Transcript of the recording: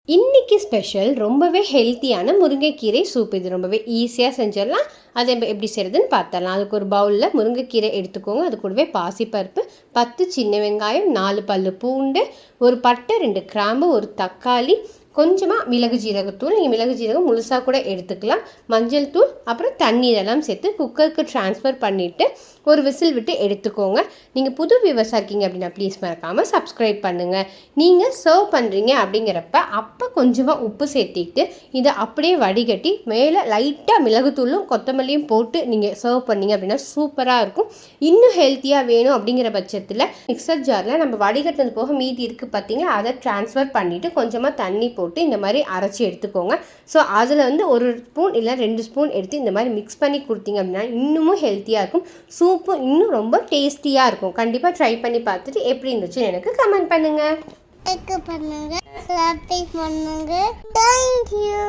இன்னைக்கு ஸ்பெஷல் ரொம்பவே ஹெல்த்தியான முருங்கைக்கீரை சூப். இது ரொம்பவே ஈஸியாக செஞ்சிடலாம். அதை எப்படி செய்கிறதுன்னு பார்த்தரலாம். அதுக்கு ஒரு பவுலில் முருங்கைக்கீரை எடுத்துக்கோங்க. அது கூடவே பாசிப்பருப்பு, 10 சின்ன வெங்காயம், 4 பல்லு பூண்டு, ஒரு பட்டை, 2 கிராம்பு, ஒரு தக்காளி, கொஞ்சமாக மிளகு ஜீரகத்தூள். நீங்கள் மிளகு ஜீரகம் முழுசாக கூட எடுத்துக்கலாம். மஞ்சள் தூள், அப்புறம் தண்ணீர் எல்லாம் சேர்த்து குக்கருக்கு ட்ரான்ஸ்ஃபர் பண்ணிவிட்டு ஒரு விசில் விட்டு எடுத்துக்கோங்க. நீங்கள் புது வியூவர்ஸாக இருக்கீங்க அப்படின்னா ப்ளீஸ் மறக்காமல் சப்ஸ்கிரைப் பண்ணுங்கள். நீங்கள் சர்வ் பண்ணுறீங்க அப்படிங்கிறப்ப அப்போ கொஞ்சமாக உப்பு சேர்த்திட்டு இதை அப்படியே வடிகட்டி மேலே லைட்டாக மிளகுத்தூளும் கொத்தமல்லியும் போட்டு நீங்கள் சர்வ் பண்ணிங்க அப்படின்னா சூப்பராக இருக்கும். இன்னும் ஹெல்த்தியாக வேணும் அப்படிங்கிற பட்சத்தில் மிக்சர் ஜாரில் நம்ம வடிகட்டினது போக மீதி இருக்குது பார்த்தீங்களா, அதை ட்ரான்ஸ்ஃபர் பண்ணிவிட்டு கொஞ்சமாக தண்ணி போட்டு இந்த மாதிரி அரைச்சி எடுத்துக்கோங்க. ஸோ அதில் வந்து 1 ஸ்பூன் இல்லை 2 ஸ்பூன் எடுத்து இந்த மாதிரி மிக்ஸ் பண்ணி கொடுத்தீங்க அப்படின்னா இன்னமும் ஹெல்த்தியாக இருக்கும். சூப்பும் இன்னும் ரொம்ப டேஸ்டியாக இருக்கும். கண்டிப்பாக ட்ரை பண்ணி பார்த்துட்டு எப்படி இருந்துச்சுன்னு எனக்கு கமெண்ட் பண்ணுங்கள். பண்ணுங்க, தேங்க்யூ.